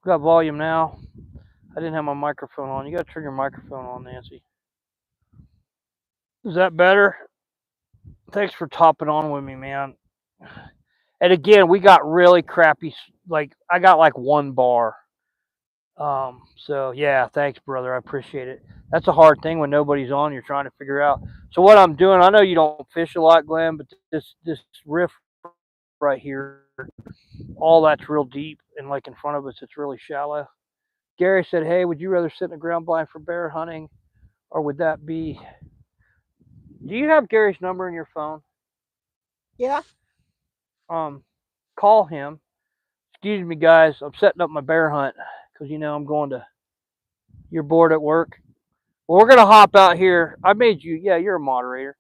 Got volume now. I didn't have my microphone on. You got to turn your microphone on, Nancy. Is that better? Thanks for topping on with me, man. And again, we got really crappy. Like I got like one bar. So yeah, thanks, brother. I appreciate it. That's a hard thing when nobody's on. You're trying to figure out. So what I'm doing, I know you don't fish a lot, Glenn, but this riff right here, all that's real deep, and like in front of us, it's really shallow. Gary said, "Hey, would you rather sit in a ground blind for bear hunting, or would that be?" Do you have Gary's number in your phone? Yeah. Um, Call him. Excuse me, guys. I'm setting up my bear hunt because I'm going to. You're bored at work. Well, we're gonna hop out here. I made you. Yeah, you're a moderator.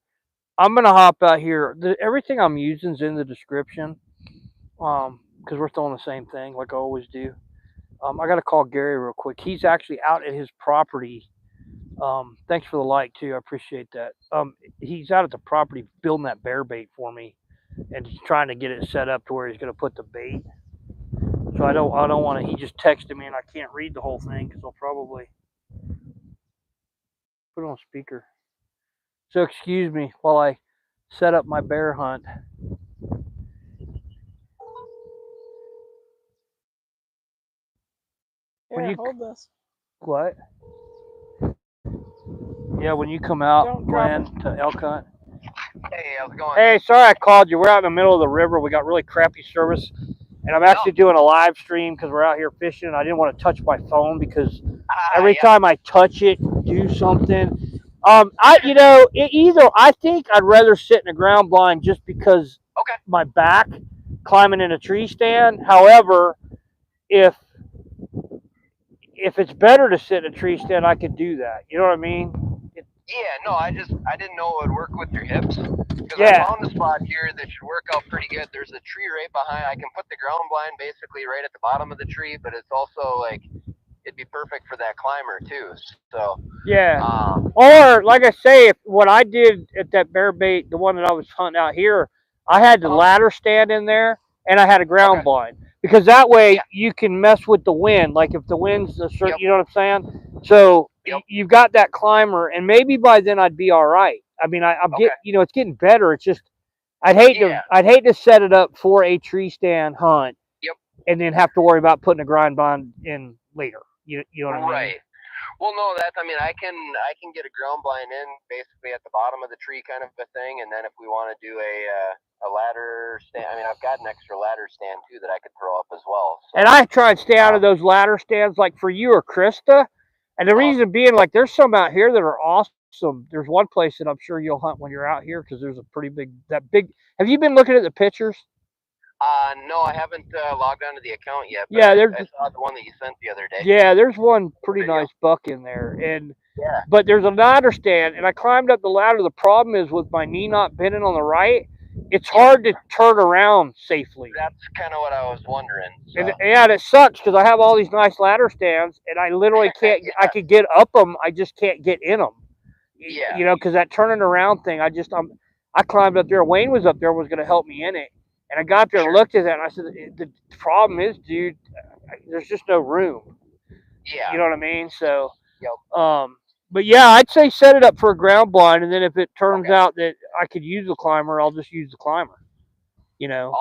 I'm gonna hop out here. Everything I'm using is in the description. Because we're throwing the same thing like I always do. I got to call Gary real quick. He's actually out at his property. Thanks for the like too. I appreciate that. He's out at the property building that bear bait for me, and he's trying to get it set up to where he's gonna put the bait. So I don't want to. He just texted me, and I can't read the whole thing because I'll probably put it on speaker. So excuse me while I set up my bear hunt. When Here, you hold this. what? Yeah, when you come out, Don't drop Glenn, it. to elk hunt. Hey, how's it going? Hey, sorry I called you. We're out in the middle of the river. We got really crappy service, and I'm actually doing a live stream because we're out here fishing. I didn't want to touch my phone because every time I touch it, do something. I think I'd rather sit in a ground blind just because Okay. my back climbing in a tree stand. However, if it's better to sit in a tree stand, I could do that. You know what I mean? Yeah, no, I didn't know it would work with your hips because I Yeah. found a spot here that should work out pretty good. There's a tree right behind. I can put the ground blind basically right at the bottom of the tree, but it's also like it'd be perfect for that climber too. So Yeah. Or like I say, if what I did at that bear bait, the one that I was hunting out here, I had the ladder stand in there and I had a ground okay, blind because that way yeah, you can mess with the wind. Like if the wind's a certain, yep, you know what I'm saying? So yep, you've got that climber, and maybe by then I'd be all right. I mean, I'm okay, it's getting better. It's just yeah, I'd hate to set it up for a tree stand hunt yep, and then have to worry about putting a ground blind in later. You know what I mean? right. Well, no, I mean, I can get a ground blind in basically at the bottom of the tree, kind of a thing, and then if we want to do a ladder stand, I mean, I've got an extra ladder stand too that I could throw up as well. So, And I try and stay out of those ladder stands, like for you or Krista. And the reason being, like, there's some out here that are awesome. There's one place that I'm sure you'll hunt when you're out here because there's a pretty big, that big. Have you been looking at the pictures? No, I haven't logged onto the account yet, but Yeah, I saw the one that you sent the other day. yeah, there's one pretty nice buck in there, and Yeah. but there's a ladder stand, and I climbed up the ladder. The problem is with my knee not bending on the right, it's hard to turn around safely. That's kind of what I was wondering. So. And yeah, and it sucks because I have all these nice ladder stands, and I literally can't. Yeah. I could get up them, I just can't get in them. Yeah. You know, because that turning around thing, I climbed up there. Wayne was up there, was going to help me in it, and I got there and looked at that, and I said, the problem is, dude, there's just no room. Yeah. You know what I mean? So, Yep. but yeah, I'd say set it up for a ground blind, and then if it turns out that I could use the climber, I'll just use the climber. You know.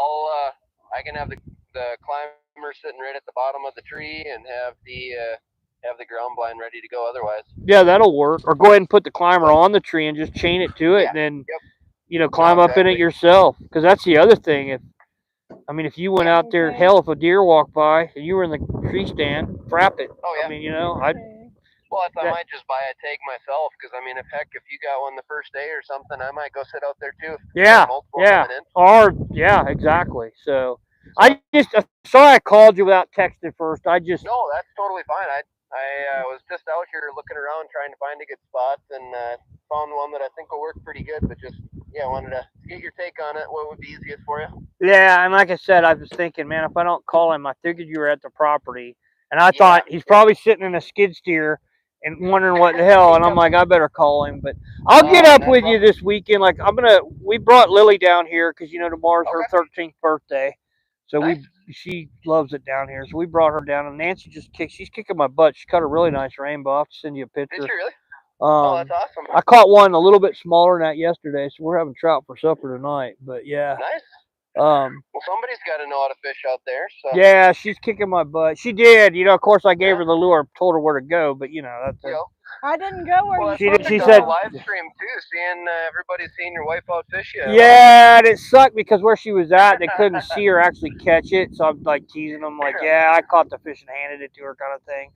I can have the climber sitting right at the bottom of the tree and have the ground blind ready to go. Otherwise. Yeah, that'll work. Or go ahead and put the climber on the tree and just chain it to it, and then climb up in it yourself. Because that's the other thing. If you went out there, hell, if a deer walked by and you were in the tree stand, frap it. Oh yeah. I mean, I'd. Well, I might just buy a tag myself because if you got one the first day or something, I might go sit out there too. Yeah, exactly. So I sorry I called you without texting first. No, that's totally fine. I was just out here looking around trying to find a good spot and found one that I think will work pretty good. But just wanted to get your take on it. What would be easiest for you? Yeah, and like I said, I was thinking, man, if I don't call him, I figured you were at the property, and I thought he's probably sitting in a skid steer and wondering what the hell. And I'm like, I better call him. But I'll get up with you this weekend. Like we brought Lily down here because tomorrow's her 13th birthday, so she loves it down here. So we brought her down, and Nancy she's kicking my butt. She caught a really nice rainbow. I'll have to send you a Did picture. you really? Oh, that's awesome. I caught one a little bit smaller than that yesterday, so we're having trout for supper tonight. But yeah. Nice. Well, somebody's got to know how to fish out there. So. Yeah, she's kicking my butt. She did. Of course, I gave her the lure, told her where to go, but that's. I didn't go where she said live stream too, seeing everybody seeing your wife out fishing. Yeah, and it sucked because where she was at, they couldn't see her actually catch it. So I'm like teasing them, like, yeah, I caught the fish and handed it to her, kind of thing.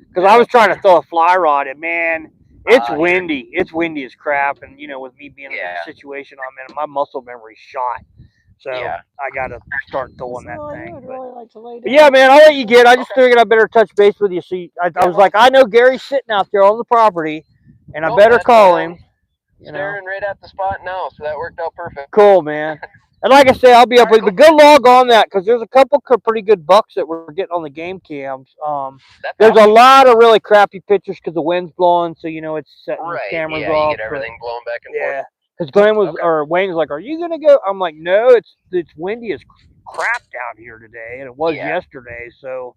Because I was trying to throw a fly rod, and man, it's windy. It's windy as crap, and with me being in the situation I'm in, my muscle memory's shot. So I got to start throwing that thing. Would really like to lay down. But yeah, man, I'll let you get. I just figured I better touch base with you. So I was like, I know Gary's sitting out there on the property, and I better call him. Staring right at the spot now, so that worked out perfect. Cool, man. And like I say, I'll be up with. But good log on that, because there's a couple pretty good bucks that we're getting on the game cams. There's a lot of really crappy pictures because the wind's blowing, so it's setting the cameras off. You get everything blowing back and forth. Because Glenn or Wayne was like, "Are you gonna go?" I'm like, "No, it's windy as crap down here today, and it was yesterday. So,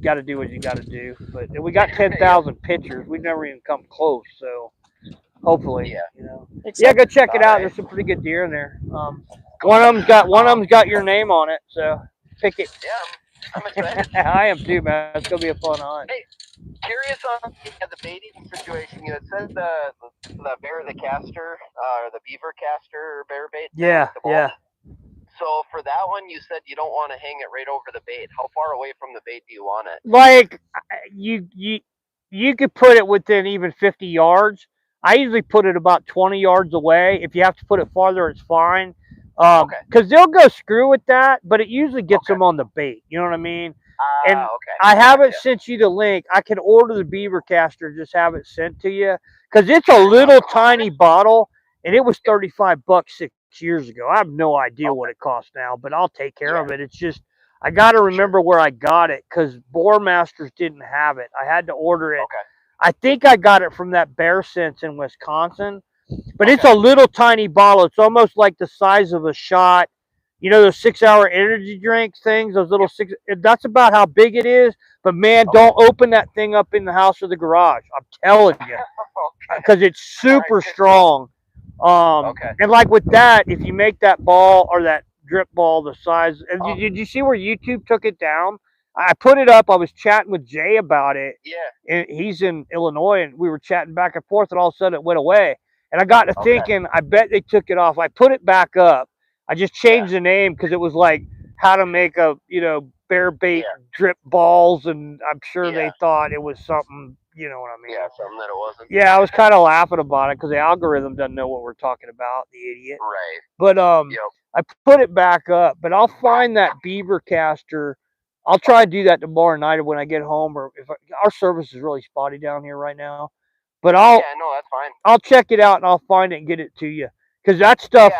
got to do what you got to do." But we got 10,000 pictures. We've never even come close. So, hopefully, go check it out. There's some pretty good deer in there. One of them's got your name on it. So, pick it. Yeah, I'm excited. I am too, man. It's gonna be a fun hunt. Hey, curious on the baiting situation. You had said the bear, the caster, or the beaver caster bear bait. Yeah. So for that one, you said you don't want to hang it right over the bait. How far away from the bait do you want it? Like you could put it within even 50 yards. I usually put it about 20 yards away. If you have to put it farther, it's fine. Because they'll go screw with that, but it usually gets them on the bait. You know what I mean? And I haven't sent you the link. I can order the beaver caster, just have it sent to you. Because it's a little tiny bottle, and it was $35 6 years ago. I have no idea what it costs now, but I'll take care of it. It's just, I got to remember where I got it, because Boar Masters didn't have it. I had to order it. I think I got it from that Bear Sense in Wisconsin. But it's a little tiny bottle. It's almost like the size of a shot. Those 6-hour energy drink things, those little that's about how big it is. But man, don't open that thing up in the house or the garage. I'm telling you. Because it's super strong. And like with that, if you make that ball or that drip ball the size, and did you see where YouTube took it down? I put it up. I was chatting with Jay about it. Yeah. And he's in Illinois, and we were chatting back and forth, and all of a sudden it went away. And I got to thinking, I bet they took it off. I put it back up. I just changed the name because it was like how to make a, bear bait drip balls. And I'm sure they thought it was something, you know what I mean? Yeah, something that it wasn't. Yeah, I was kind of laughing about it because the algorithm doesn't know what we're talking about, the idiot. Right. But I put it back up. But I'll find that beaver caster. I'll try to do that tomorrow night when I get home. Or if our service is really spotty down here right now. But no, that's fine. I'll check it out and I'll find it and get it to you. Because that stuff,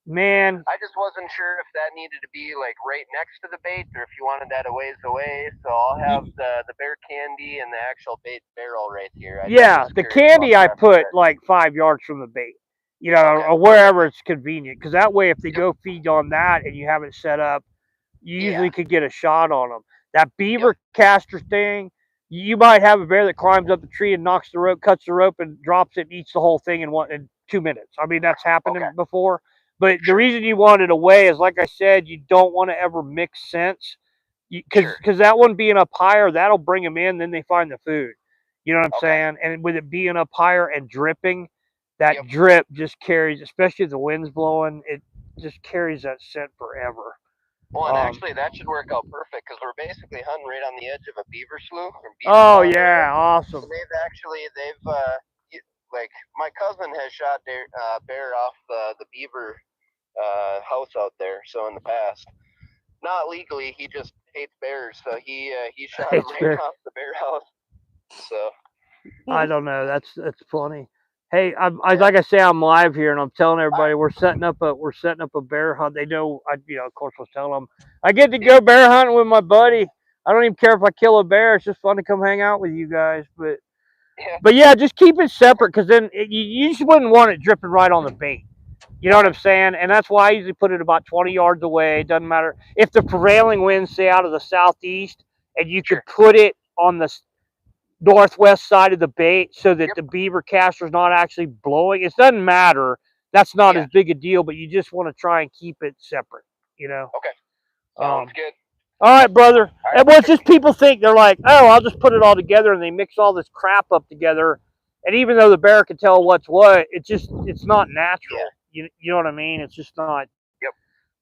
man. I just wasn't sure if that needed to be like right next to the bait or if you wanted that a ways away. So I'll have the bear candy and the actual bait barrel right here. The candy I put like 5 yards from the bait, or wherever it's convenient. Because that way, if they go feed on that and you have it set up, you usually could get a shot on them. That beaver caster thing, you might have a bear that climbs up the tree and knocks the rope, cuts the rope, and drops it and eats the whole thing in 2 minutes. I mean, that's happened before. But the reason you want it away is, like I said, you don't want to ever mix scents. Because that one being up higher, that'll bring them in, then they find the food. You know what I'm saying? And with it being up higher and dripping, that drip just carries, especially if the wind's blowing, it just carries that scent forever. Well, and actually, that should work out perfect because we're basically hunting right on the edge of a beaver slough. Awesome. So they've like my cousin has shot bear off the beaver house out there. So in the past, not legally, he just hates bears. So he shot him right off the bear house. So I don't know. That's funny. Hey, like I say, I'm live here, and I'm telling everybody we're setting up a bear hunt. They know, of course, I was telling them I get to go bear hunting with my buddy. I don't even care if I kill a bear. It's just fun to come hang out with you guys. But yeah, just keep it separate because then you just wouldn't want it dripping right on the bait. You know what I'm saying? And that's why I usually put it about 20 yards away. It doesn't matter if the prevailing winds say out of the southeast, and you could put it on the northwest side of the bait so that the beaver caster's not actually blowing. It doesn't matter. That's not as big a deal, but you just want to try and keep it separate, you know? Okay. Sounds good. All right, brother. All right, And what's just people think, they're like, oh, I'll just put it all together, and they mix all this crap up together. And even though the bear can tell what's what, it's not natural. You know what I mean? It's just not. Yep.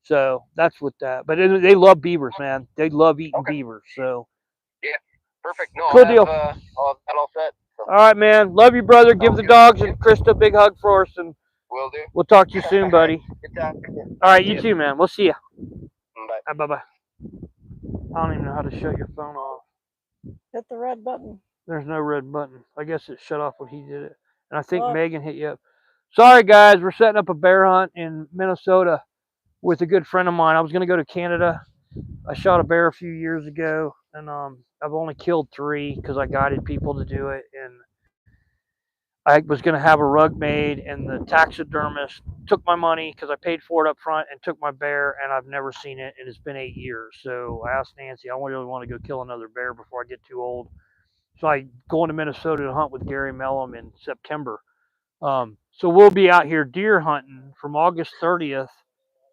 So that's what that. But they love beavers, man. They love eating beavers. So. Yeah. Perfect. No, Cool deal. I'll have that all set. So. All right, man. Love you, brother. Give the dogs and Krista a big hug for us, and will do. We'll talk to you soon, buddy. Good talking. All right, you too, man. We'll see you. Bye. Bye-bye. I don't even know how to shut your phone off. Hit the red button. There's no red button. I guess it shut off when he did it. And I think Well, Megan hit you up. Sorry, guys. We're setting up a bear hunt in Minnesota with a good friend of mine. I was going to go to Canada. I shot a bear a few years ago, and I've only killed 3 because I guided people to do it. And I was going to have a rug made, and the taxidermist took my money because I paid for it up front and took my bear, and I've never seen it, and it's been 8 years. So I asked Nancy, I really want to go kill another bear before I get too old. So I go into Minnesota to hunt with Gary Mellum in September. So we'll be out here deer hunting from August 30th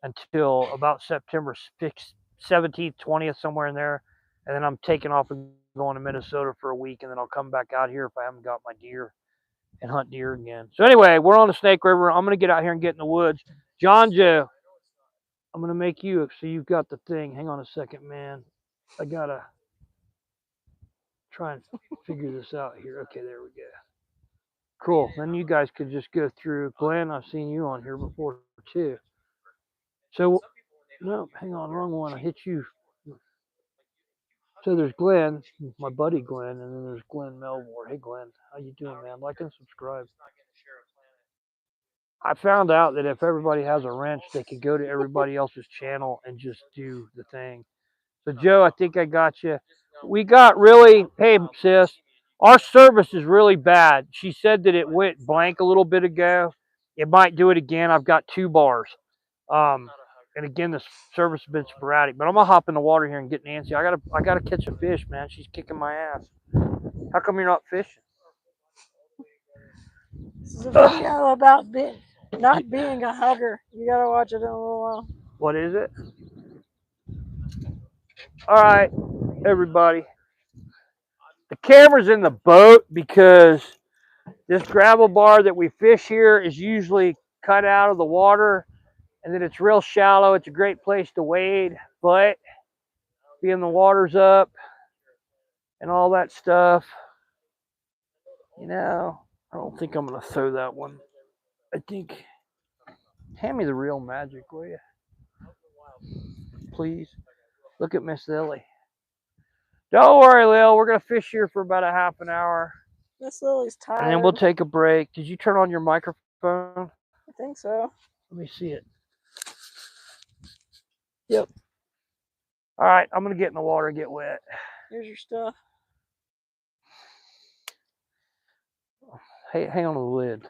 until about September 17th, 20th, somewhere in there. And then I'm taking off and going to Minnesota for a week, and then I'll come back out here if I haven't got my deer and hunt deer again. So anyway, we're on the Snake River. I'm going to get out here and get in the woods. John Joe, I'm going to make you so you've got the thing. Hang on a second, man. I got to try and figure this out here. Okay, there we go. Cool. Then you guys could just go through. Glenn, I've seen you on here before too. So, no, hang on, wrong one. I hit you. So there's Glenn, my buddy Glenn, and then there's Glenn Melvore. Hey Glenn, how you doing, man? Like and subscribe. I found out that if everybody has a wrench, they could go to everybody else's channel and just do the thing. So Joe, I think I got you. We got really, hey sis, our service is really bad. She said that it went blank a little bit ago. It might do it again. I've got 2 bars. And again, the service has been sporadic. But I'm gonna hop in the water here and get Nancy. I gotta catch a fish, man. She's kicking my ass. How come you're not fishing? This is a video about not being a hugger. You gotta watch it in a little while. What is it? All right, everybody. The camera's in the boat because this gravel bar that we fish here is usually cut out of the water, and then it's real shallow. It's a great place to wade, but being the water's up and all that stuff, you know, I don't think I'm going to throw that one. I think, hand me the real magic, will you? Please. Look at Miss Lily. Don't worry, Lil. We're going to fish here for about a half an hour. Miss Lily's tired. And then we'll take a break. Did you turn on your microphone? I think so. Let me see it. Yep. All right, I'm going to get in the water and get wet. Here's your stuff. Hey, hang on to the lid.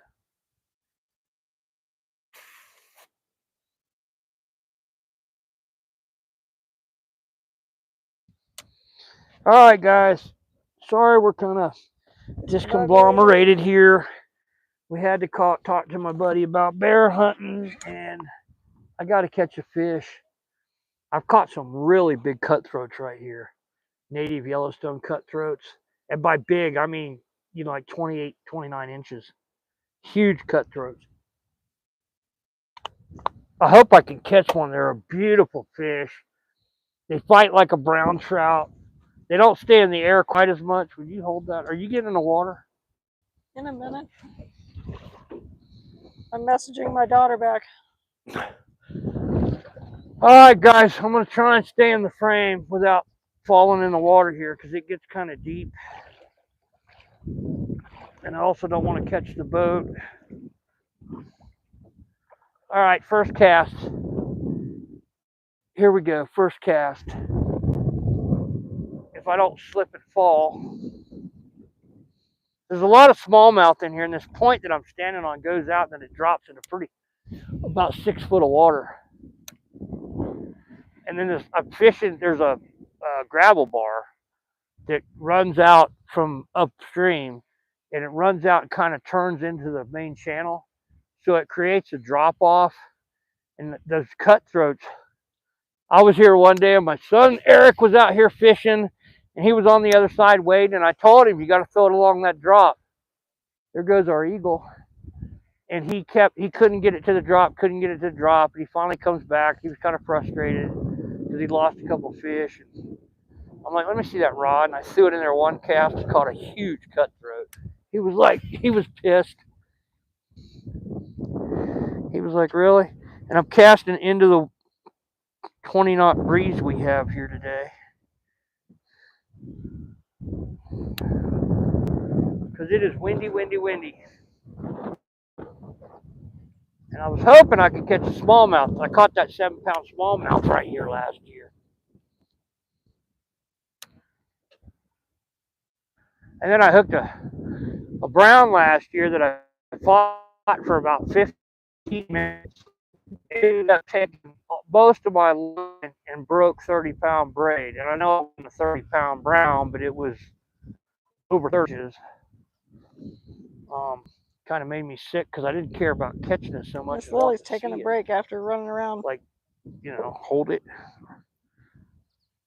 All right, guys. Sorry we're kind of disconglomerated here. We had to talk to my buddy about bear hunting, and I got to catch a fish. I've caught some really big cutthroats right here. Native Yellowstone cutthroats. And by big, I mean, you know, like 28, 29 inches. Huge cutthroats. I hope I can catch one. They're a beautiful fish. They fight like a brown trout. They don't stay in the air quite as much. Would you hold that? Are you getting in the water? In a minute. I'm messaging my daughter back. All right, guys. I'm going to try and stay in the frame without falling in the water here because it gets kind of deep. And I also don't want to catch the boat. All right, first cast. Here we go, first cast. If I don't slip and fall. There's a lot of smallmouth in here, and this point that I'm standing on goes out and then it drops in a pretty about 6 foot of water. And then I'm fishing, there's a gravel bar that runs out from upstream, and it runs out and kind of turns into the main channel. So it creates a drop off, and those cutthroats. I was here one day, and my son Eric was out here fishing, and he was on the other side waiting, and I told him, you got to throw it along that drop. There goes our eagle. And he couldn't get it to the drop, and he finally comes back. He was kind of frustrated because he lost a couple of fish. And I'm like, let me see that rod. And I threw it in there one cast, caught a huge cutthroat. He was pissed. He was like, really? And I'm casting into the 20 knot breeze we have here today. Because it is windy, windy, windy. And I was hoping I could catch a smallmouth. I caught that 7-pound smallmouth right here last year. And then I hooked a brown last year that I fought for about 15 minutes. It ended up taking most of my line and broke 30-pound braid. And I know it wasn't a 30-pound brown, but it was over 30 inches. Kind of made me sick because I didn't care about catching it so much. Miss Lily's taking a break after running around. Like, hold it.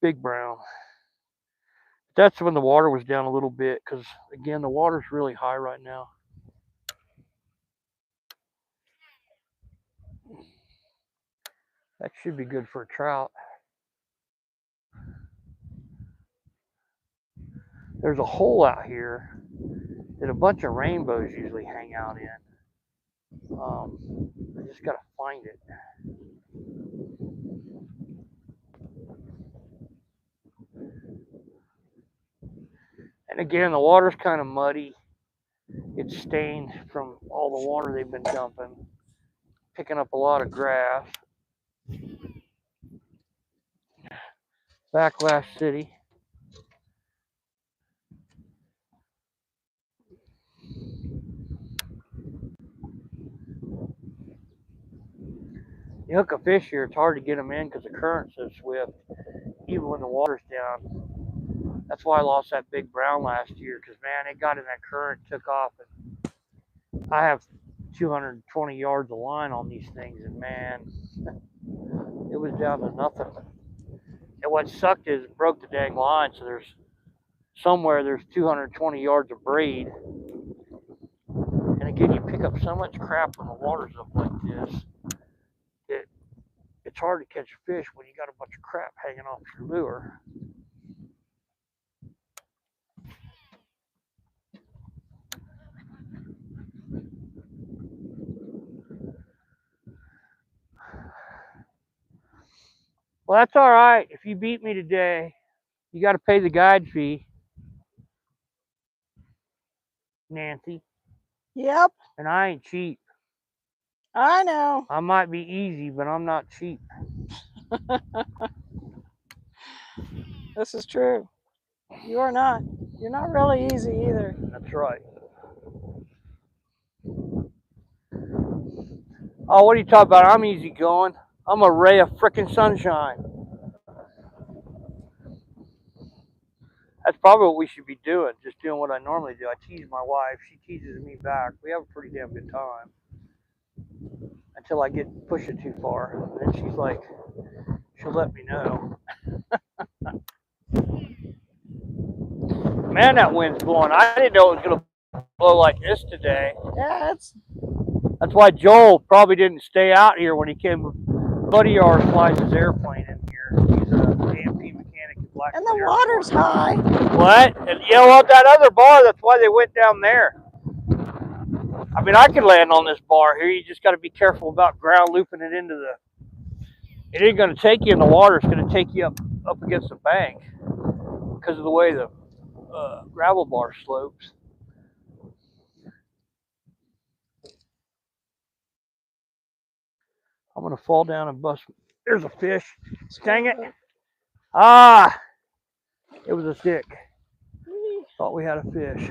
Big brown. That's when the water was down a little bit because, again, the water's really high right now. That should be good for a trout. There's a hole out here that a bunch of rainbows usually hang out in. I just gotta find it. And again, the water's kind of muddy. It's stained from all the water they've been dumping. Picking up a lot of grass. Backlash City. You hook a fish here, it's hard to get them in because the current's so swift, even when the water's down. That's why I lost that big brown last year because, man, it got in that current, took off. And I have 220 yards of line on these things, and, man, it was down to nothing. And what sucked is it broke the dang line, so there's 220 yards of braid. And again, you pick up so much crap when the water's up like this. It's hard to catch a fish when you got a bunch of crap hanging off your lure. Well, that's all right. If you beat me today, you got to pay the guide fee, Nancy. Yep. And I ain't cheap. I know. I might be easy, but I'm not cheap. This is true. You are not. You're not really easy either. That's right. Oh, what are you talking about? I'm easy going. I'm a ray of frickin' sunshine. That's probably what we should be doing, just doing what I normally do. I tease my wife, she teases me back. We have a pretty damn good time. Until I push it too far. And then she's like, she'll let me know. Man, that wind's blowing. I didn't know it was going to blow like this today. Yeah, That's why Joel probably didn't stay out here when he came. Buddy of ours flies his airplane in here. He's an AMP mechanic in Black. And the water's high. What? And that other bar, that's why they went down there. I mean, I could land on this bar here. You just got to be careful about ground looping it into it ain't going to take you in the water. It's going to take you up against the bank because of the way the gravel bar slopes. I'm going to fall down and bust. There's a fish. Dang it. Ah, it was a stick. Thought we had a fish.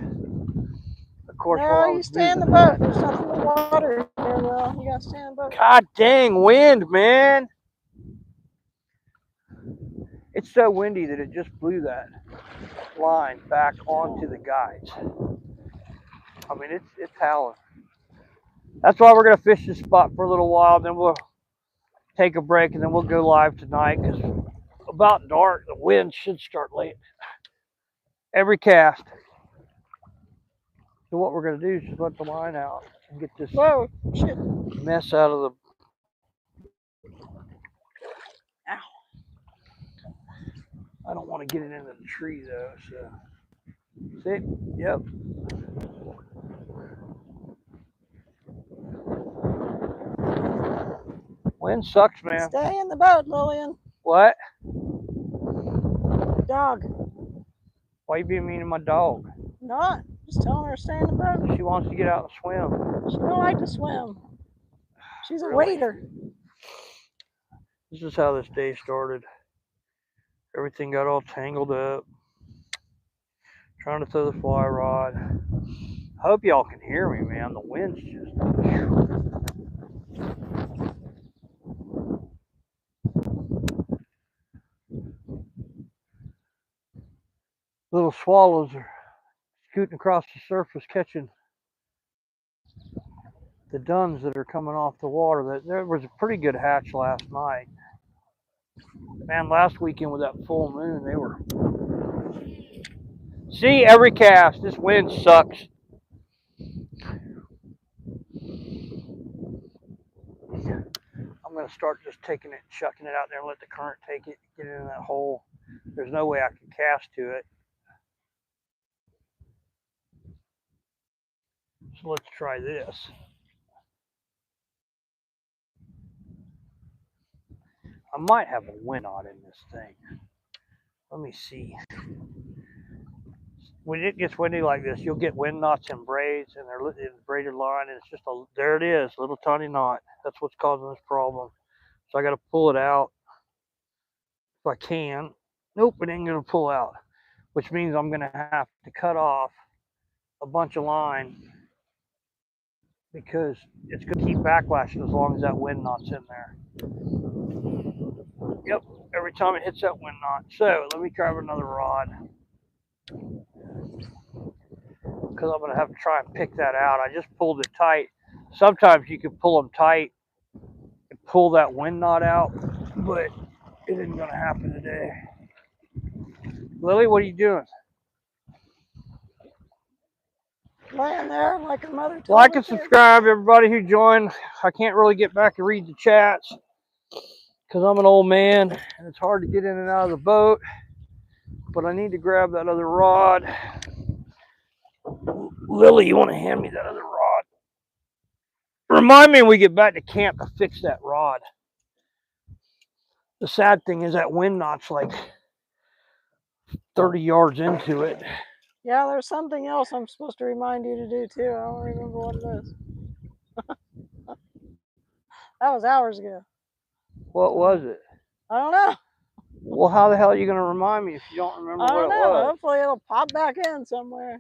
Of course, No, while I you was stay in the visiting. boat. There's nothing but water here, Will. You gotta stay in the boat. God dang wind, man. It's so windy that it just blew that line back onto the guides. I mean, it's howling. That's why we're gonna fish this spot for a little while, then we'll take a break, and then we'll go live tonight. Because about dark, the wind should start late. Every cast. So what we're gonna do is just let the line out and get this Whoa, shit. mess out of the. Ow. I don't want to get it into the tree though. So see, yep. Wind sucks, man. Stay in the boat, Lillian. What? Dog. Why you being mean to my dog? Not. Just telling her to stay in the boat. She wants to get out and swim. She don't like to swim. She's a Really? waiter. This is how this day started. Everything got all tangled up. Trying to throw the fly rod. I hope y'all can hear me, man. The wind's just. Little swallows are scooting across the surface, catching the duns that are coming off the water. There was a pretty good hatch last night. Man, last weekend with that full moon, they were. See, every cast. This wind sucks. I'm going to start just taking it, chucking it out there, and let the current take it, get it in that hole. There's no way I can cast to it. So let's try this. I might have a wind knot in this thing. Let me see. When it gets windy like this, you'll get wind knots in braids, and they're in braided line, and it's just a, there it is, little tiny knot. That's what's causing this problem. So I got to pull it out if I can. Nope, it ain't going to pull out, which means I'm going to have to cut off a bunch of line because it's going to keep backlashing as long as that wind knot's in there. Yep, every time it hits that wind knot. So let me grab another rod because I'm going to have to try and pick that out. I just pulled it tight. Sometimes you can pull them tight and pull that wind knot out, but it isn't going to happen today. Lily, what are you doing? Laying there like her mother told Like her and to. subscribe, everybody who joined. I can't really get back and read the chats because I'm an old man and it's hard to get in and out of the boat. But I need to grab that other rod. Lily, you want to hand me that other rod? Remind me when we get back to camp to fix that rod. The sad thing is that wind knot's like 30 yards into it. Yeah, there's something else I'm supposed to remind you to do too. I don't remember what it is. That was hours ago. What was it? I don't know. Well, how the hell are you going to remind me if you don't remember I don't what it know. was? Hopefully it'll pop back in somewhere.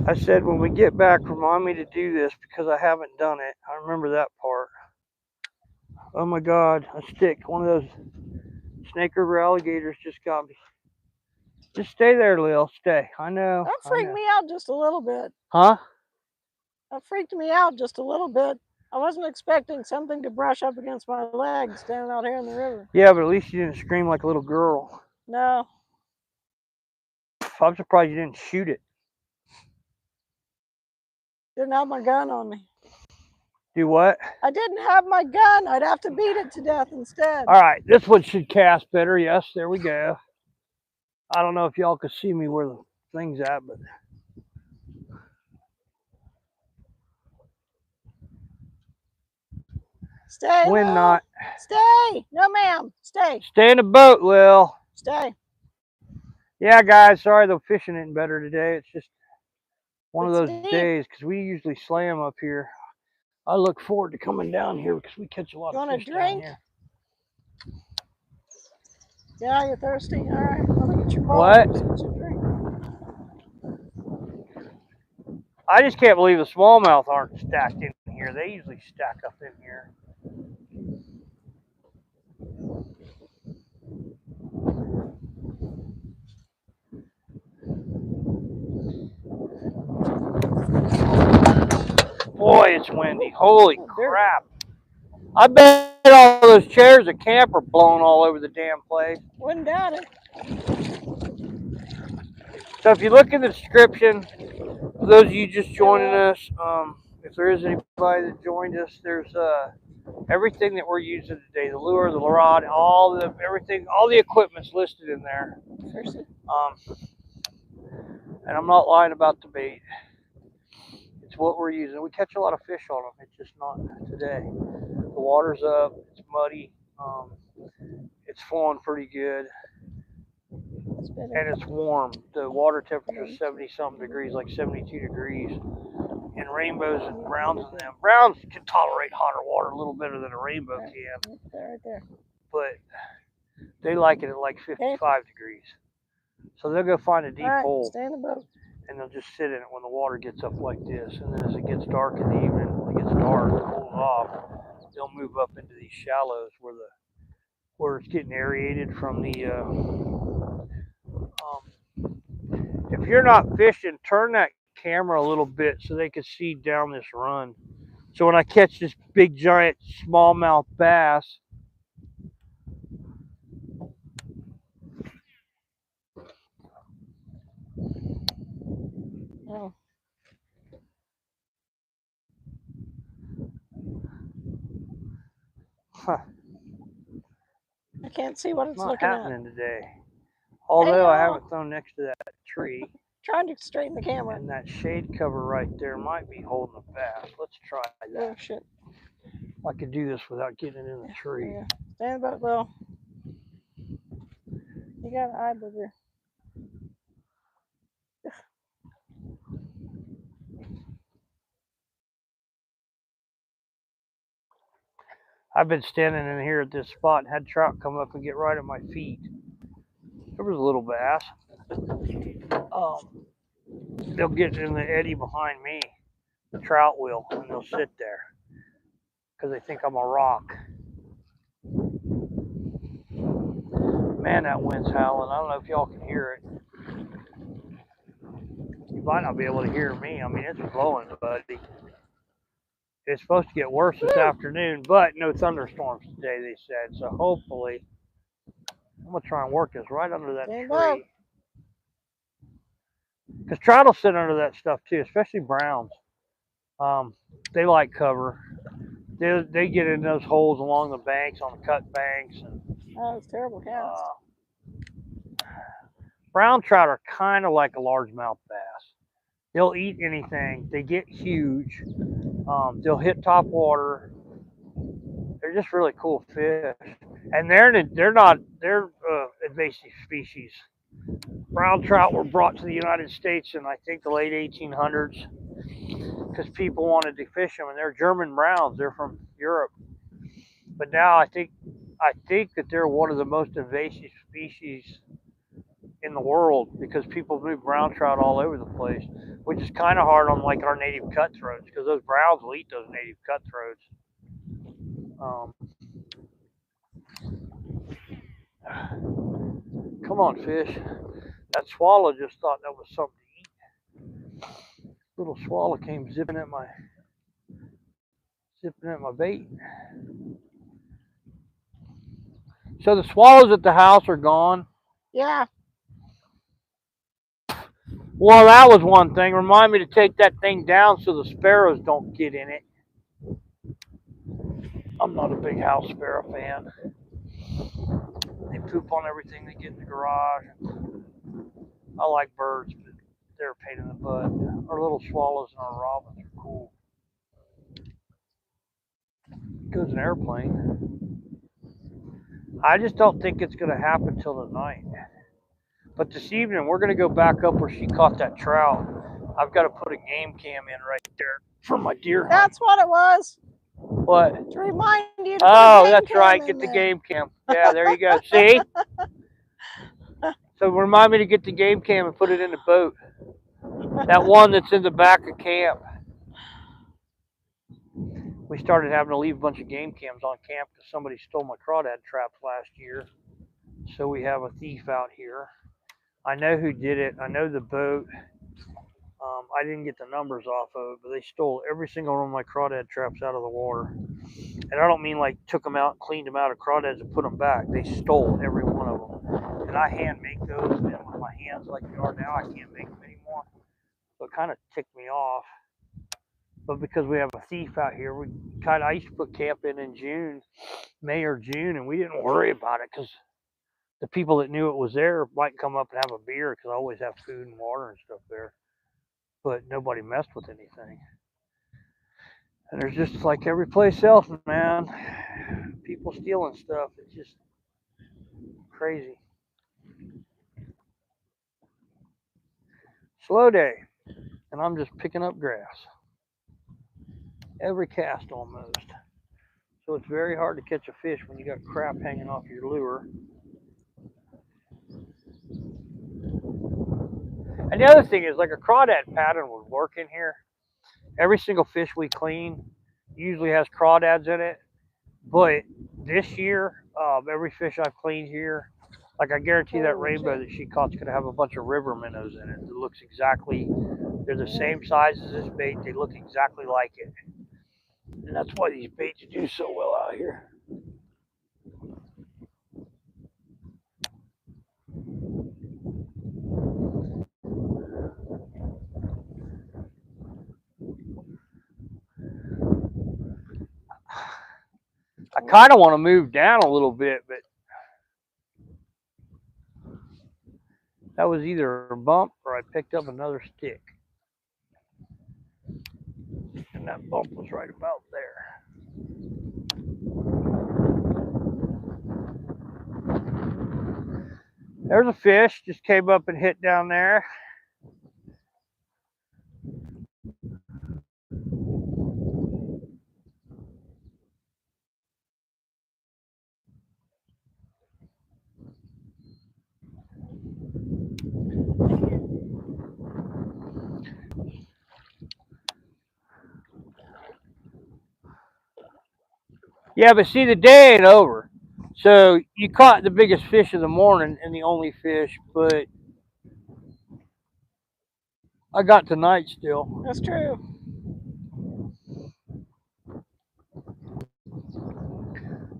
I said when we get back, remind me to do this because I haven't done it. I remember that part. Oh my God, a stick. One of those Snake River alligators just got me. Just stay there, Lil. Stay. I know. That freaked me out just a little bit. Huh? That freaked me out just a little bit. I wasn't expecting something to brush up against my leg standing out here in the river. Yeah, but at least you didn't scream like a little girl. No. I'm surprised you didn't shoot it. Didn't have my gun on me. Do what? I didn't have my gun. I'd have to beat it to death instead. All right, this one should cast better. Yes, there we go. I don't know if y'all can see me where the thing's at, but Stay. wind Lil. knot. Stay. No, ma'am. Stay. Stay in the boat, Lil. Stay. Yeah, guys, sorry the fishing isn't better today. It's just one of those It's deep. days because we usually slam up here. I look forward to coming down here because we catch a lot You of want a fish down drink? here. Yeah, you're thirsty. All right. Let me get your bowl. What? Let's get you a drink. I just can't believe the smallmouth aren't stacked in here. They usually stack up in here. Boy, it's windy. Holy crap. I bet all those chairs at camp are blown all over the damn place. Wouldn't doubt it. So if you look in the description, for those of you just joining us, if there is anybody that joined us, there's everything that we're using today, the lure, the rod, everything, all the equipment's listed in there. Seriously. And I'm not lying about the bait. It's what we're using. We catch a lot of fish on them. It's just not today. The water's up. It's muddy. It's flowing pretty good. And it's warm. The water temperature is 70-something degrees, like 72 degrees. And rainbows and browns in them. Browns can tolerate hotter water a little better than a rainbow can. Right there. But they like it at like 55 degrees. So they'll go find a deep hole. Stay in the boat. And they'll just sit in it when the water gets up like this. And then as it gets dark in the evening, when it gets dark, it cools off, they'll move up into these shallows where it's getting aerated from the if you're not fishing, turn that camera a little bit so they can see down this run. So when I catch this big giant smallmouth bass, Oh. huh, I can't see what it's not looking happening at. today. Although I Hey, haven't thrown next to that tree. Trying to straighten the camera. And that shade cover right there might be holding a bass. Let's try that. Oh shit. I could do this without getting it in the tree. Yeah. Stay in the boat, Will. You got an eye booger. I've been standing in here at this spot and had trout come up and get right at my feet. There was a little bass. They'll get in the eddy behind me. The trout will, and they'll sit there because they think I'm a rock. Man, that wind's howling. I don't know if y'all can hear it. You might not be able to hear me. I mean, it's blowing, buddy. It's supposed to get worse this afternoon, but no thunderstorms today, they said. So hopefully, I'm going to try and work this right under that tree. Because trout will sit under that stuff too, especially browns. They like cover. They get in those holes along the banks, on the cut banks. And, oh, it's terrible cast. Brown trout are kind of like a largemouth bass. They'll eat anything. They get huge. They'll hit top water. They're just really cool fish, and they're invasive species. Brown trout were brought to the United States in I think the late 1800s because people wanted to fish them, and they're German browns. They're from Europe, but now I think that they're one of the most invasive species in the world because people move brown trout all over the place, which is kind of hard on like our native cutthroats because those browns will eat those native cutthroats. Come on, fish. That swallow just thought that was something to eat. Little swallow came zipping at my bait. So the swallows at the house are gone? Yeah. Well, that was one thing. Remind me to take that thing down so the sparrows don't get in it. I'm not a big house sparrow fan. They poop on everything they get in the garage. I like birds, but they're a pain in the butt. Our little swallows and our robins are cool. Goes an airplane. I just don't think it's going to happen till tonight. But this evening, we're going to go back up where she caught that trout. I've got to put a game cam in right there for my deer hunt. That's what it was. What? To remind you to Oh, that's right. Get the game cam. Yeah, there you go. See? So remind me to get the game cam and put it in the boat. That one that's in the back of camp. We started having to leave a bunch of game cams on camp because somebody stole my crawdad traps last year. So we have a thief out here. I know who did it. I know the boat. I didn't get the numbers off of it, but they stole every single one of my crawdad traps out of the water. And I don't mean like took them out, cleaned them out of crawdads and put them back. They stole every one of them. And I hand make those, and with my hands like they are now, I can't make them anymore. So it kind of ticked me off. But because we have a thief out here, I used to put camp in June, May or June, and we didn't worry about it because the people that knew it was there might come up and have a beer because I always have food and water and stuff there. But nobody messed with anything. And there's just like every place else, man, people stealing stuff. It's just crazy. Slow day, and I'm just picking up grass. Every cast almost. So it's very hard to catch a fish when you got crap hanging off your lure. And the other thing is, like a crawdad pattern would work in here. Every single fish we clean usually has crawdads in it. But this year, every fish I've cleaned here, like I guarantee that rainbow that she caught's gonna have a bunch of river minnows in it. It looks exactly, they're the same size as this bait. They look exactly like it. And that's why these baits do so well out here. I kind of want to move down a little bit, but that was either a bump or I picked up another stick. And that bump was right about there. There's a fish, just came up and hit down there. Yeah, but see, the day ain't over. So you caught the biggest fish of the morning and the only fish, but I got tonight still. That's true.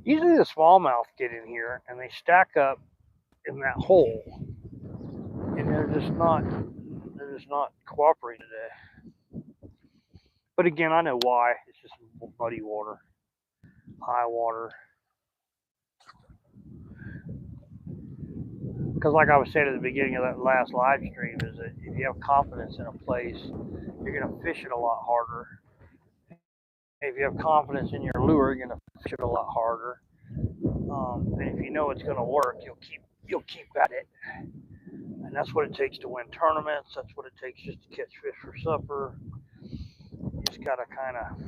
Usually the smallmouth get in here and they stack up in that hole, and they're just not cooperating today. But again, I know why. It's just muddy water, high water. Because like I was saying at the beginning of that last live stream, is that if you have confidence in a place, you're gonna fish it a lot harder. If you have confidence in your lure, you're gonna fish it a lot harder. And if you know it's gonna work, you'll keep at it. And that's what it takes to win tournaments. That's what it takes just to catch fish for supper. You just gotta kind of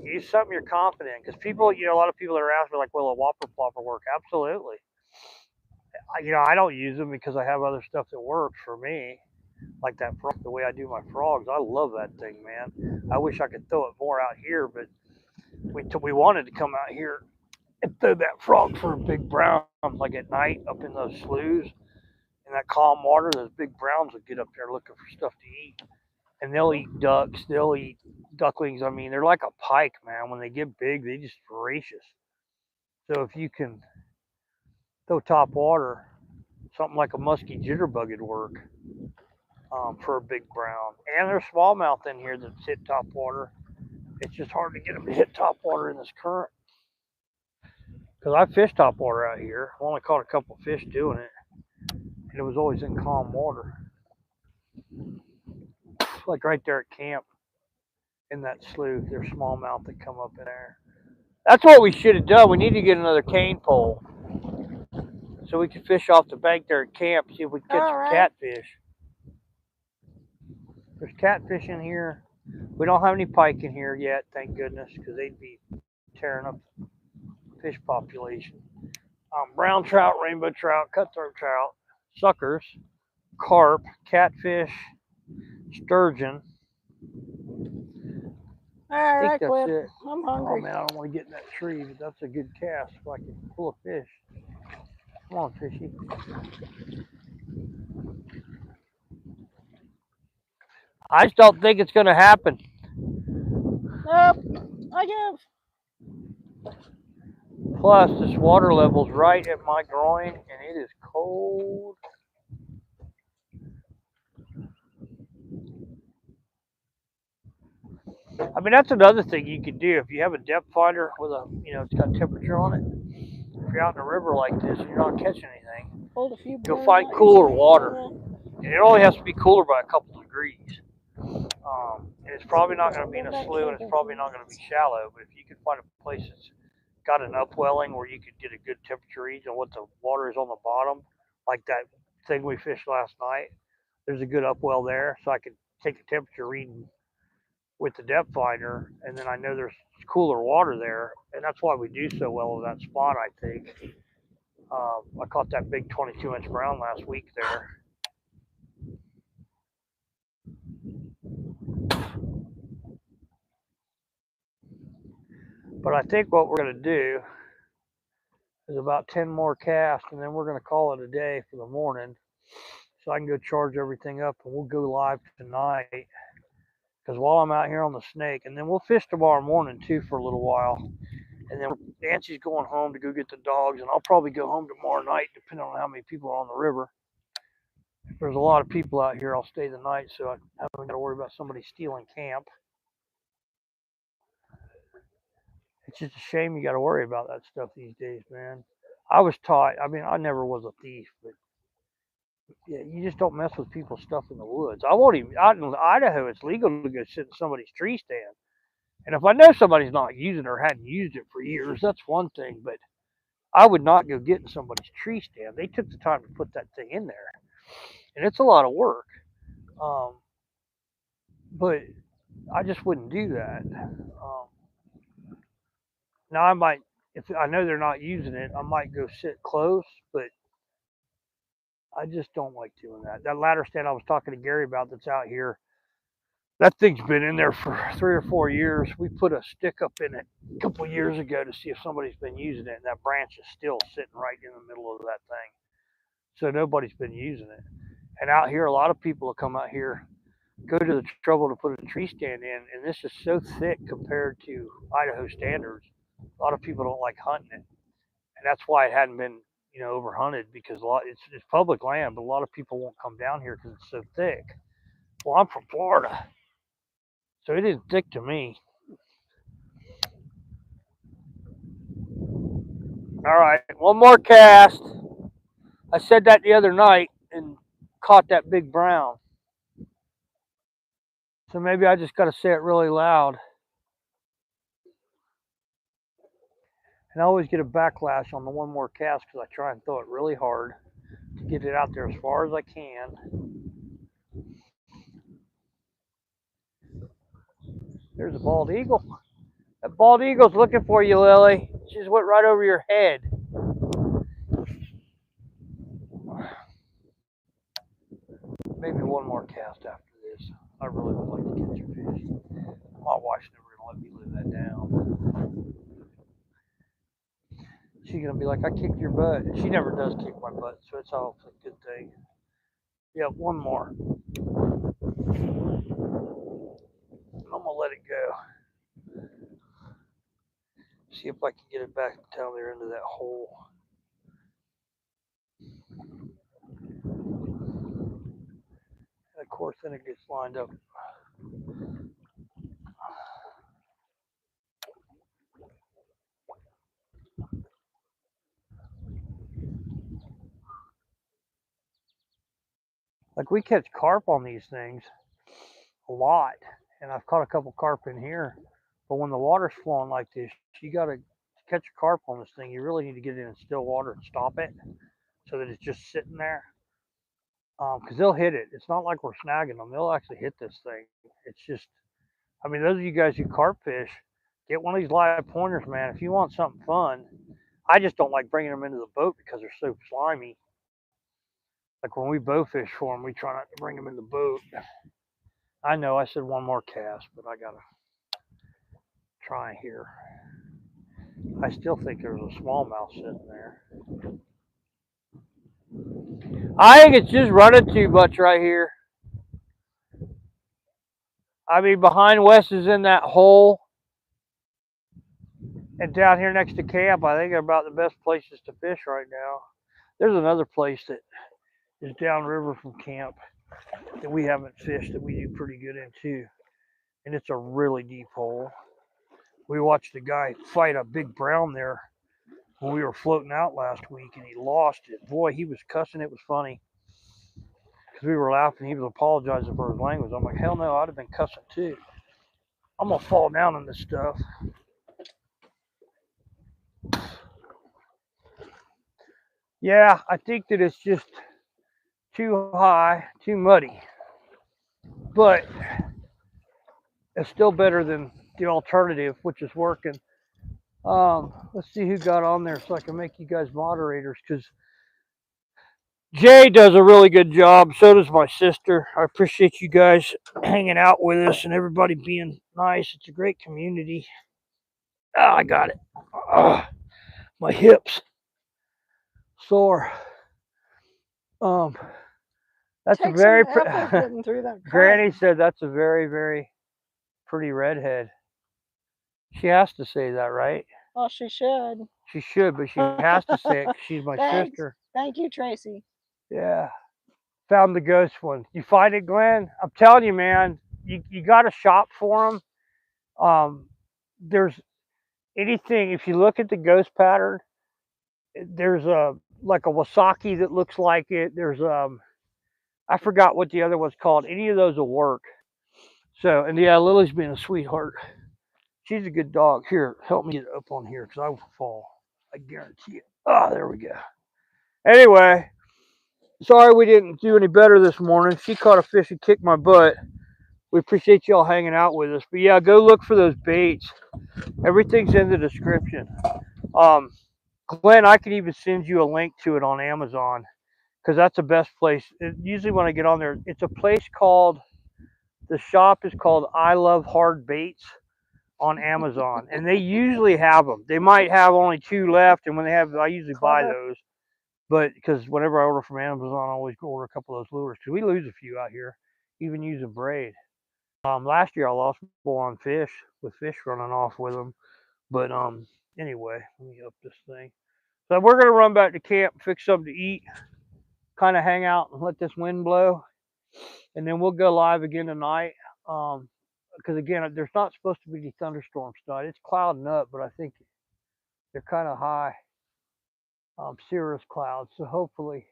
use something you're confident in. Because people, a lot of people are asking like, "Will a whopper plopper work?" Absolutely. I don't use them because I have other stuff that works for me, like that frog. The way I do my frogs, I love that thing, man. I wish I could throw it more out here, but we wanted to come out here and throw that frog for a big brown, like at night up in those sloughs in that calm water. Those big browns will get up there looking for stuff to eat, and they'll eat ducks, they'll eat ducklings. I mean, they're like a pike, man. When they get big, they just voracious. So if you can throw top water, something like a musky jitterbug would work for a big brown. And there's smallmouth in here that's hit top water. It's just hard to get them to hit top water in this current. Because I fished top water out here. I only caught a couple of fish doing it. And it was always in calm water. Like right there at camp in that slough, there's smallmouth that come up in there. That's what we should have done. We need to get another cane pole so we could fish off the bank there at camp, see if we can catch some catfish. There's catfish in here. We don't have any pike in here yet, thank goodness, because they'd be tearing up the fish population. Brown trout, rainbow trout, cutthroat trout, suckers. carp, catfish, sturgeon. All I think right, I that's quit. it. I'm Oh hungry. man, I don't want to get in that tree, but that's a good cast if I can pull a fish. Come on, fishy. I just don't think it's going to happen. Nope. I give. Plus, this water level's right at my groin, and it is cold. I mean, that's another thing you can do if you have a depth finder with a, it's got temperature on it. If you're out in a river like this and you're not catching anything, Pulled a few you'll blurs find out cooler yesterday. water, and it only has to be cooler by a couple degrees. And it's probably not going to be in a slough, and it's probably not going to be shallow. But if you can find a place that's got an upwelling where you could get a good temperature read on what the water is on the bottom, like that thing we fished last night, there's a good upwell there, so I could take a temperature reading with the depth finder, and then I know there's cooler water there, and that's why we do so well with that spot. I think I caught that big 22-inch brown last week there. But I think what we're going to do is about 10 more casts, and then we're going to call it a day for the morning, so I can go charge everything up, and we'll go live tonight. Because while I'm out here on the snake, and then we'll fish tomorrow morning too for a little while. And then Nancy's going home to go get the dogs, and I'll probably go home tomorrow night, depending on how many people are on the river. If there's a lot of people out here, I'll stay the night, so I haven't got to worry about somebody stealing camp. It's just a shame you got to worry about that stuff these days, man. I was taught. I mean, I never was a thief, but yeah, you just don't mess with people's stuff in the woods. I won't even. Out in Idaho, it's legal to go sit in somebody's tree stand. And if I know somebody's not using it or hadn't used it for years, that's one thing. But I would not go get in somebody's tree stand. They took the time to put that thing in there, and it's a lot of work. Um, but I just wouldn't do that. Now I might, if I know they're not using it, I might go sit close, but I just don't like doing that. That ladder stand I was talking to Gary about that's out here, that thing's been in there for 3 or 4 years. We put a stick up in it a couple of years ago to see if somebody's been using it, and that branch is still sitting right in the middle of that thing. So nobody's been using it. And out here, a lot of people will come out here, go to the trouble to put a tree stand in, and this is so thick compared to Idaho standards. A lot of people don't like hunting it, and that's why it hadn't been, overhunted, because it's public land, but a lot of people won't come down here because it's so thick. Well, I'm from Florida, so it isn't thick to me. All right, one more cast. I said that the other night and caught that big brown. So maybe I just got to say it really loud. And I always get a backlash on the one more cast because I try and throw it really hard to get it out there as far as I can. There's a bald eagle. That bald eagle's looking for you, Lily. She just went right over your head. Maybe one more cast after this. I really would like to catch a fish. My wife's never going to let me live that down. She's going to be like, I kicked your butt. And she never does kick my butt, so it's all a good thing. Yeah, one more. I'm going to let it go. See if I can get it back down there into that hole. And of course, then it gets lined up. Like, we catch carp on these things a lot, and I've caught a couple carp in here. But when the water's flowing like this, you got to catch a carp on this thing. You really need to get it in still water and stop it so that it's just sitting there. Because they'll hit it. It's not like we're snagging them. They'll actually hit this thing. It's just, I mean, those of you guys who carp fish, get one of these live pointers, man. If you want something fun, I just don't like bringing them into the boat because they're so slimy. Like when we bow fish for them, we try not to bring them in the boat. I know I said one more cast, but I gotta try here. I still think there's a smallmouth sitting there. I think it's just running too much right here. I mean, behind Wes is in that hole, and down here next to camp, I think are about the best places to fish right now. There's another place that is downriver from camp that we haven't fished that we do pretty good in too, and it's a really deep hole. We watched a guy fight a big brown there when we were floating out last week, and he lost it. Boy, he was cussing. It was funny because we were laughing. He was apologizing for his language. I'm like, hell no, I'd have been cussing too. I'm gonna fall down on this stuff. Yeah, I think that it's just too high, too muddy, but it's still better than the alternative, which is working. Let's see who got on there so I can make you guys moderators, because Jay does a really good job. So does my sister. I appreciate you guys hanging out with us and everybody being nice. It's a great community. Oh, I got it. My hips sore. That's a Take very some effort getting through that crud. Granny said that's a very, very pretty redhead. She has to say that, right? Well, she should. She should, but she has to say it because she's my Thanks. sister. Thank you, Tracy. Yeah. Found the ghost one. You find it, Glenn? I'm telling you, man, you got to shop for them. There's anything, if you look at the ghost pattern, there's a like a wasaki that looks like it. There's I forgot what the other one's called. Any of those will work. So, and yeah, Lily's being a sweetheart. She's a good dog. Here, help me get up on here because I will fall. I guarantee it. Oh, there we go. Anyway, sorry we didn't do any better this morning. She caught a fish and kicked my butt. We appreciate y'all hanging out with us. But yeah, go look for those baits. Everything's in the description. Glenn, I can even send you a link to it on Amazon because that's the best place. Usually when I get on there, it's a place called, the shop is called I Love Hard Baits on Amazon, and they usually have them. They might have only 2 left, and when they have, I usually buy those. But because whenever I order from Amazon, I always go order a couple of those lures because we lose a few out here, even using braid. Last year I lost more on fish with fish running off with them. But anyway, let me up this thing. So we're gonna run back to camp, fix something to eat, kind of hang out and let this wind blow, and then we'll go live again tonight. Because again, there's not supposed to be any thunderstorms tonight. It's clouding up, but I think they're kind of high, cirrus clouds. So hopefully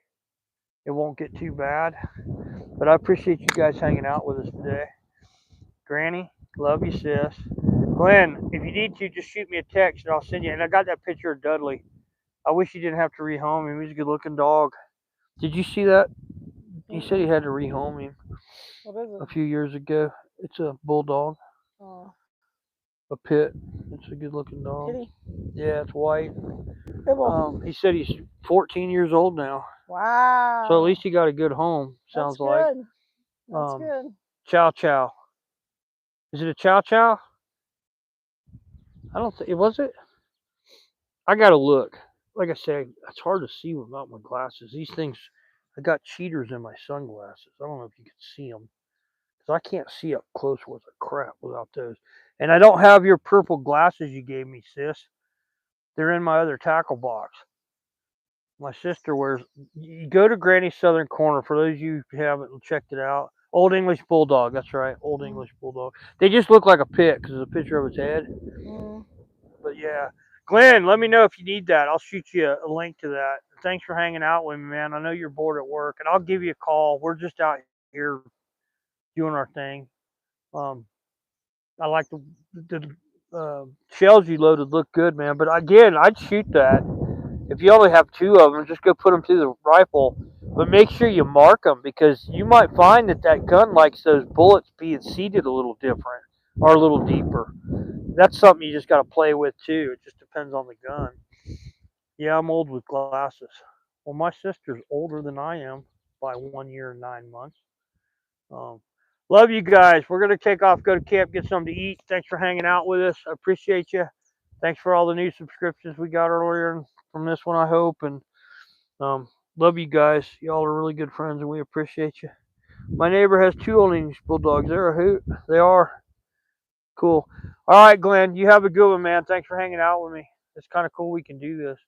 it won't get too bad. But I appreciate you guys hanging out with us today. Granny, love you, sis. Glenn, if you need to, just shoot me a text and I'll send you. And I got that picture of Dudley. I wish he didn't have to rehome him. He's a good-looking dog. Did you see that? He said he had to rehome him a few years ago. It's a bulldog, a pit. It's a good-looking dog. Kitty. Yeah, it's white. Bibble. He said he's 14 years old now. Wow. So at least he got a good home. Sounds That's like. good. That's good. Chow chow. Is it a chow chow? I don't think it was it. I gotta look. Like I said, it's hard to see without my glasses. These things, I got cheaters in my sunglasses. I don't know if you can see them because I can't see up close worth of crap without those. And I don't have your purple glasses you gave me, sis. They're in my other tackle box. My sister wears. You go to Granny's Southern Corner. For those of you who haven't checked it out, Old English Bulldog. That's right, Old English Bulldog. They just look like a pit because there's a picture of its head. But yeah, Glenn, let me know if you need that. I'll shoot you a link to that. Thanks for hanging out with me, man. I know you're bored at work, and I'll give you a call. We're just out here doing our thing. I like the shells you loaded look good, man. But again, I'd shoot that. If you only have 2 of them, just go put them through the rifle. But make sure you mark them because you might find that gun likes those bullets being seated a little different or a little deeper. That's something you just got to play with too. It just depends on the gun. Yeah, I'm old with glasses. Well, my sister's older than I am probably 1 year and 9 months. Love you guys. We're going to take off, go to camp, get something to eat. Thanks for hanging out with us. I appreciate you. Thanks for all the new subscriptions we got earlier from this one, I hope. And love you guys. Y'all are really good friends, and we appreciate you. My neighbor has 2 old English bulldogs. They're a hoot. They are. Cool. All right, Glenn, you have a good one, man. Thanks for hanging out with me. It's kind of cool we can do this.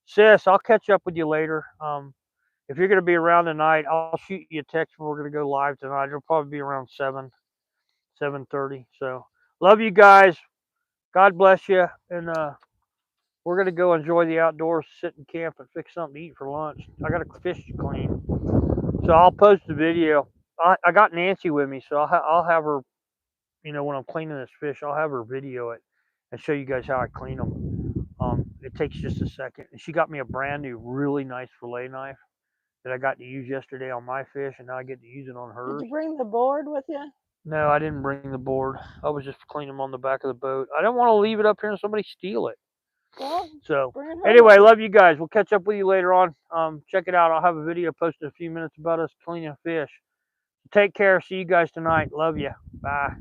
Sis, I'll catch up with you later. If you're going to be around tonight, I'll shoot you a text when we're going to go live tonight. It'll probably be around 7:30. So love you guys. God bless you. And we're going to go enjoy the outdoors, sit in camp, and fix something to eat for lunch. I got a fish to clean. So I'll post the video. I got Nancy with me, so I'll have her, when I'm cleaning this fish, I'll have her video it and show you guys how I clean them. It takes just a second. And she got me a brand new, really nice fillet knife that I got to use yesterday on my fish, and now I get to use it on hers. Did you bring the board with you? No, I didn't bring the board. I was just cleaning them on the back of the boat. I don't want to leave it up here and somebody steal it. Well, So bring it home. anyway, love you guys. We'll catch up with you later on. Check it out. I'll have a video posted in a few minutes about us cleaning fish. Take care. See you guys tonight. Love you. Bye.